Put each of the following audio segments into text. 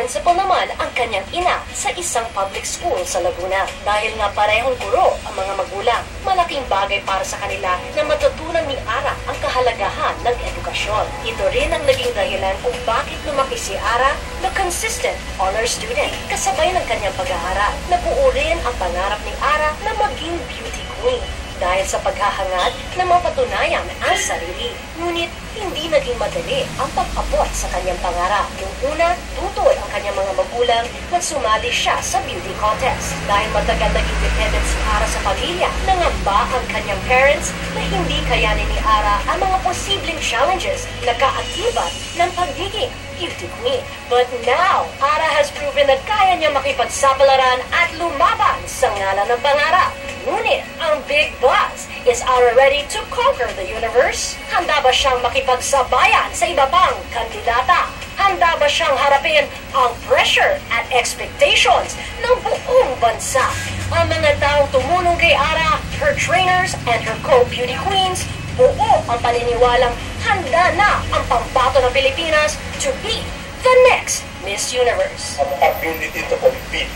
Principal naman ang kanyang ina sa isang public school sa Laguna. Dahil nga parehong guro ang mga magulang, malaking bagay para sa kanila na matutunan ni Ara ang kahalagahan ng edukasyon. Ito rin ang naging dahilan kung bakit lumaki si Ara na consistent honor student. Kasabay ng kanyang pag-aaral, nabuo rin ang pangarap ni Ara na maging beauty queen. Dahil sa paghahangad na mapatunayan ang sarili. Ngunit hindi naging madali ang pag-abot sa kanyang pangarap. Yung una, tutol ang kanyang mga magulang na sumali siya sa beauty contest. Dahil matagal naging dependent si Ara sa pamilya, nangamba ang kanyang parents na hindi kayanin ni Ara ang mga posibleng challenges na kaakibat ng pagiging beauty queen. But now, Ara has proven na kaya niya makipagsapalaran at lumaban sa ngalan ng pangarap. Ngunit, ang big buzz, is Ara ready to conquer the universe? Handa ba siyang makipagsabayan sa iba pang kandidata? Handa ba siyang harapin ang pressure at expectations ng buong bansa? Ang mga taong tumulong kay Ara, her trainers, and her co-beauty queens, buo ang paniniwalang handa na ang pambato ng Pilipinas to be the next Miss Universe. Ang ability to compete,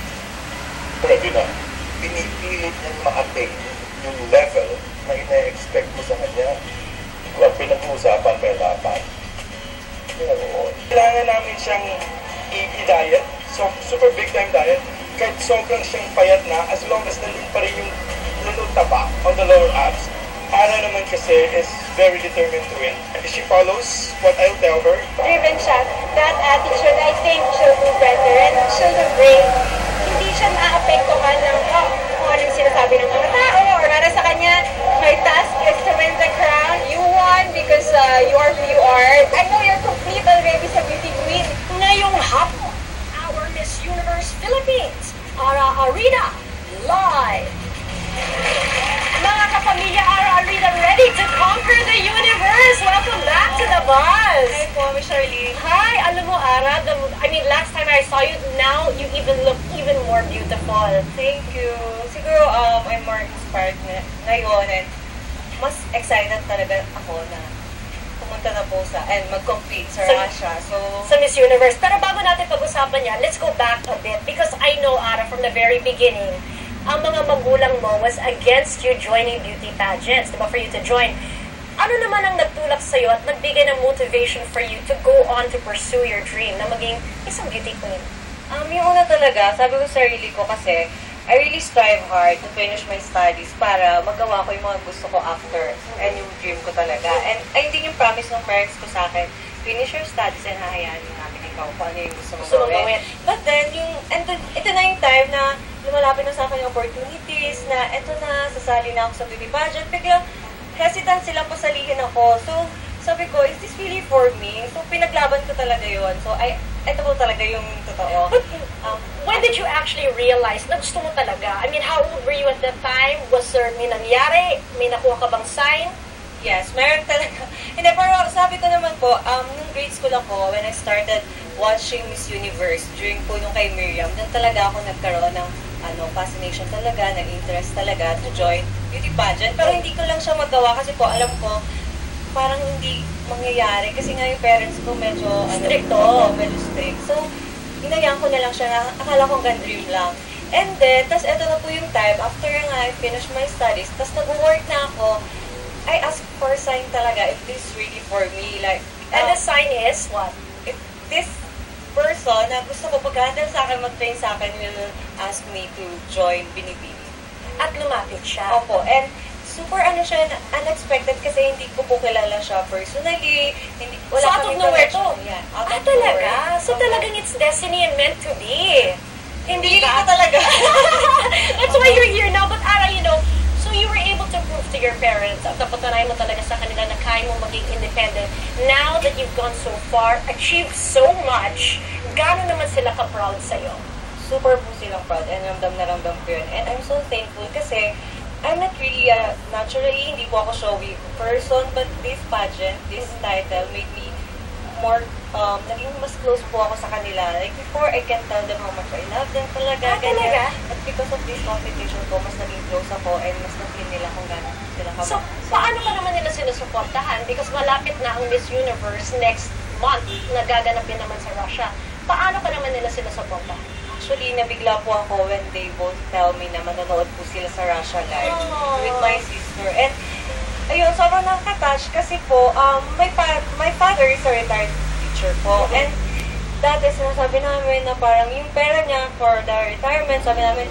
pwede na. Pinipilit niyang ma-attain yung level na ina-expect mo sa kanya. Huwag pinag-uusapan kaya dapat. Kailangan namin siyang i-diet, so super big time diet, kahit sobrang siyang payat na, as long as nandun pa rin yung little taba on the lower abs. Ara naman kasi is very determined to win. If she follows what I'll tell her, driven siya. That attitude, I think she'll do better and she'll do great. Hindi siya naapektuhan ng kung anong sinasabi ng mga tao or para sa kanya, her task is to win the crown. You won because you are who you are. I know you're complete already sa beauty queen. Ngayong hapon, our Miss Universe Philippines, Ara Arida, live! Mga kapamilya, Ara Arida ready to conquer the universe! Welcome back to The Buzz! Hi po, Miss Charlene. Hi! Alam mo, Ara, last time I saw you, now you even look even more beautiful. Thank you. Siguro, I'm more inspired ngayon and mas excited talaga ako na pumunta na po and mag-compete sa Russia. Sa Miss Universe. Pero bago natin pag-usapan yan, let's go back a bit because I know, Ara, from the very beginning, ang mga magulang mo was against you joining beauty pageants, diba, for you to join. Ano naman ang nagtulak sa'yo at nagbigay ng motivation for you to go on to pursue your dream na maging isang beauty queen? Yung una talaga, sabi ko sa sarili ko kasi, I really strive hard to finish my studies para magawa ko yung mga gusto ko after and yung dream ko talaga. And ay din yung promise ng parents ko sa akin, finish your studies and hahayaan namin ikaw kung ano yung gusto mong gawin. But then, ito na yung time na lumalapit na sa akin yung opportunities na ito na, sasali na ako sa beauty pageant. Biglang hesitant silang pasalihin ako. So, sabi ko, is this really for me? So, pinaglaban ko talaga yun. So, ito po talaga yung totoo. But when did you actually realize na gusto mo talaga? I mean, how old were you at that time? Was there may nangyari? May nakuha ka bang sign? Yes, meron talaga. Hindi, pero sabi ko naman po, nung grade school ako, when I started watching Miss Universe, during po nung kay Miriam, doon talaga ako nagkaroon ng fascination talaga, ng interest talaga to join beauty pageant. Pero hindi ko lang siya magawa kasi po, alam ko, parang hindi mangyayari kasi nga yung parents ko medyo medyo strict. So, inayaan ko na lang siya na akala ko hanggang dream lang. And then, tas eto na po yung time, after nga I finished my studies, tas nag-work na ako, I asked for a sign talaga if this is really for me. Like, and the sign is what? If this person na gusto ko pag-handle sa akin, mag-train sa akin, will ask me to join Binibini. At lumapit siya. Opo, and super siya, unexpected kasi hindi ko po kilala siya personally. Wala so, out of nowhere to? Yeah, talaga? So, talagang it's destiny and meant to be. Hindi ko talaga. That's why you're here now. But Ara, so you were able to prove to your parents at napatunay mo talaga sa kanila na kaya mo maging independent. Now that you've gone so far, achieved so much, gano'n naman sila ka-proud sa'yo? Super po silang proud and ramdam na ramdam ko yun. And I'm so thankful kasi I'm not really naturally, hindi po ako showy person, but this pageant, this title made me more, naging mas close po ako sa kanila. Like before, I can tell them how much I love them talaga. Talaga? But because of this competition ko, mas naging close ako and mas na-feel nila kung gano'n sila ka. So, paano ka naman nila sinusuportahan? Because malapit na ang Miss Universe next month, nagaganapin naman sa Russia. paano ka naman nila sinusuporta? Actually, nabigla po ako when they both tell me na manonood po sila sa Russia Live with my sister. And ayun, sobrang nakaka-touch kasi po, my father is a retired teacher po. And dati sinasabi namin na parang yung pera niya for the retirement, sabi namin,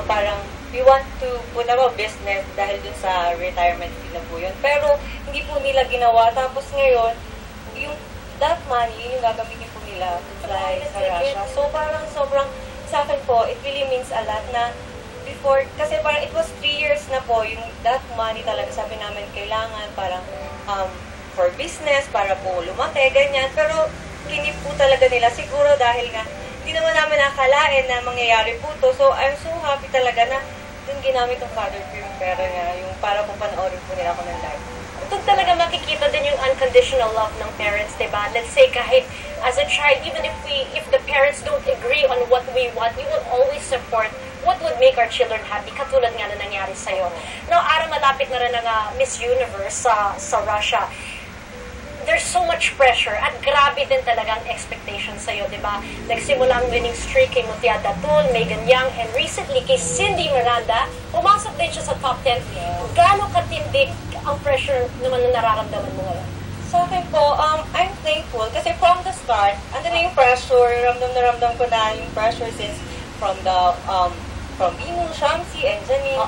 parang we want to put up a business dahil dun sa retirement fee na po yun. Pero hindi po nila ginawa. Tapos ngayon, yung that money, yun yung gagamitin po nila to fly sa Russia. So parang sobrang, sa akin po, it really means a lot na before, kasi parang it was 3 years na po, yung that money talaga sabi namin kailangan parang for business, para po lumaki, ganyan. Pero kinip po talaga nila. Siguro dahil nga, hindi naman namin nakalain na mangyayari po to. So, I'm so happy talaga na dun ginamit ng father ko yung pera niya, yung para po panoorin po nila ako ng live. Doon talaga makikita din yung unconditional love ng parents, diba? Let's say kahit as a child, even if the parents don't agree on what we want, we will always support what would make our children happy, katulad nga na nangyari sa'yo. Now, Ara, malapit na rin ang Miss Universe sa Russia. There's so much pressure at grabe din talagang expectations sa'yo, di ba? Nagsimula ang winning streak kay Mutia Datul, Megan Young, and recently kay Cindy Miranda, pumasok din siya sa top 10. Gaano katindig ang pressure naman na nararamdaman mo ngayon? Sa akin po, I'm thankful kasi from the start, andun na yung pressure, ramdam ko na yung pressure since from Binu, Shamsi, and Janine.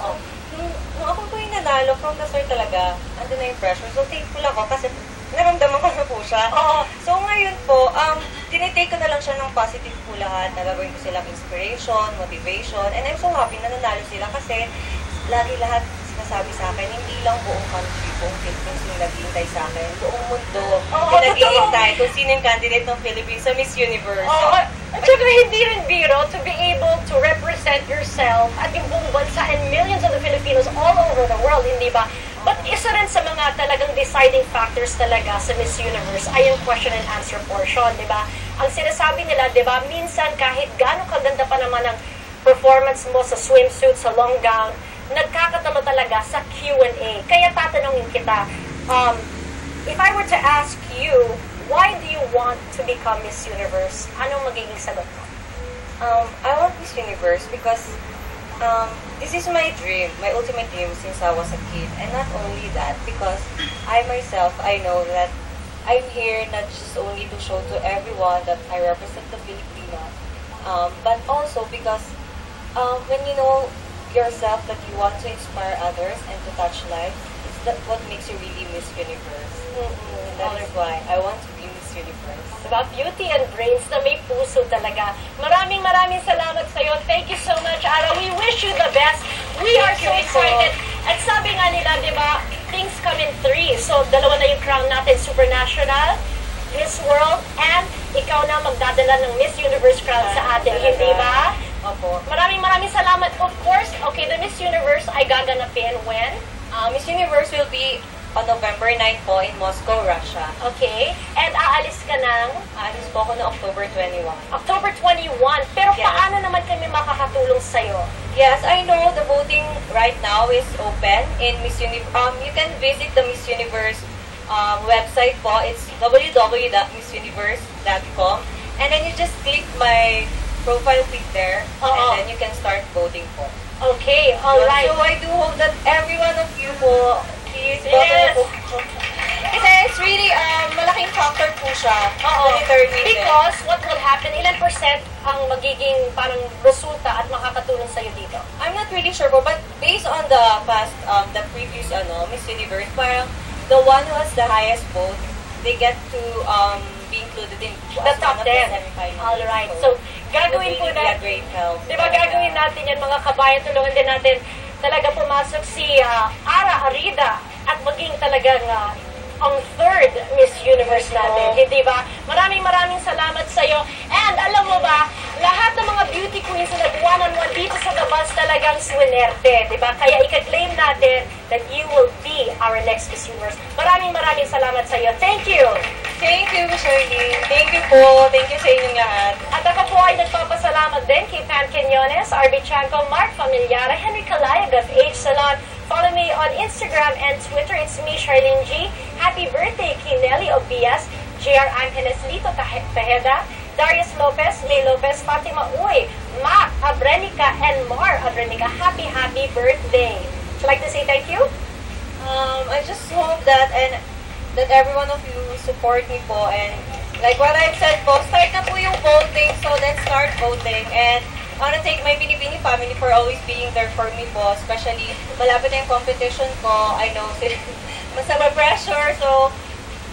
Nung ako po yung nanalo, from the start talaga, andun na yung pressure. So thankful ako kasi naramdaman ko na po siya. So ngayon po, tinitake ko na lang siya ng positive po lahat. Nagagawin ko silang inspiration, motivation, and I'm so happy na nanalo sila kasi lagi lahat sinasabi sa akin, hindi lang buong country, buong Philippines yung naghihintay sa akin. Buong mundo yung naghihintay kung sino yung candidate ng Philippines sa Miss Universe. At saka hindi rin biro to be able to represent yourself at yung buong bansa and millions of the Filipinos all over the world, hindi ba? But isa rin sa mga talagang deciding factors talaga sa Miss Universe ay yung question and answer portion, di ba? Ang sinasabi nila, di ba, minsan kahit gaano kaganda pa naman ang performance mo sa swimsuit, sa long gown, nagkakatalo talaga sa Q&A. Kaya tatanungin kita, if I were to ask you, why do you want to become Miss Universe? Anong magiging sagot mo? I want Miss Universe because this is my dream, my ultimate dream since I was a kid. And not only that, because I myself, I know that I'm here not just only to show to everyone that I represent the Filipino, but also because when you know yourself that you want to inspire others and to touch lives, it's that what makes you really Miss Universe. And that is why I want to be Miss Universe. About beauty and brains na may puso talaga. Maraming salamat sa'yo. Thank you so much, Ara. We wish you the best. We are so excited. At sabi nga nila, di ba, things come in 3. So, dalawa na yung crown natin, Super National, Miss World, and ikaw na magdadala ng Miss Universe crown sa atin, hindi ba? Opo. Maraming salamat. Of course, okay, the Miss Universe ay gaganapin when? Miss Universe will be on November 9 po in Moscow, Russia. Okay. And aalis ka ng? Aalis po ako na October 21. October 21. Pero Yes. paano naman kami makakatulong sa'yo? Yes, I know the voting right now is open in Miss Universe. You can visit the Miss Universe website po. It's www.missuniverse.com. And then you just click my profile pic there, and then you can start voting po. Okay, alright. So I do hope that every one of you po, please Yes. vote po. Kasi it's really, malaking factor po siya. Because what will happen, ilan percent ang magiging parang resulta at makakatulong sa'yo dito? I'm not really sure po, but based on the past, the previous Miss Universe, parang the one who has the highest vote, they get to be included in The top 10. semifinals. Alright. So, gagawin po na natin. great help. Di ba gagawin natin yan mga kabayan, tulungan din natin talaga pumasok si Ara Arida at maging talagang ang third Miss Universe natin, hindi ba? Maraming salamat sa iyo. And alam mo ba, lahat ng mga beauty queens na nag-one-on-one dito sa labas talagang swinerte, di ba? Kaya ika-claim natin that you will be our next Miss Universe. Maraming salamat sa iyo. Thank you! Thank you, Shirley. Thank you po. Thank you sa inyong lahat. At ako po ay nagpapasalamat din kay Pan Quinones, RB Chanco, Mark Familiara, Henry Calayag of H Salon. Follow me on Instagram and Twitter. It's me, Charlene G. Happy birthday kay Nelly Obias, JR Angeles Lito Tejeda, Darius Lopez, May Lopez, Fatima Uy, Mac, Abrenica, and Mar Abrenica. Happy birthday. Would you like to say thank you? I just hope that that every one of you support me po, and like what I've said po, start na po yung voting, so let's start voting. And I want to thank my Binibini family for always being there for me po, especially malapit na yung competition ko. I know masama pressure, so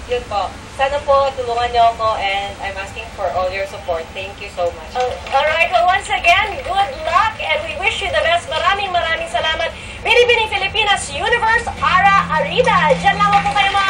yun po. Sana po tulungan niyo ako, and I'm asking for all your support. Thank you so much. Alright, well once again, good luck and we wish you the best. Maraming salamat. Binibining Pilipinas Universe, Ara Arida. Diyan lang po kayo mga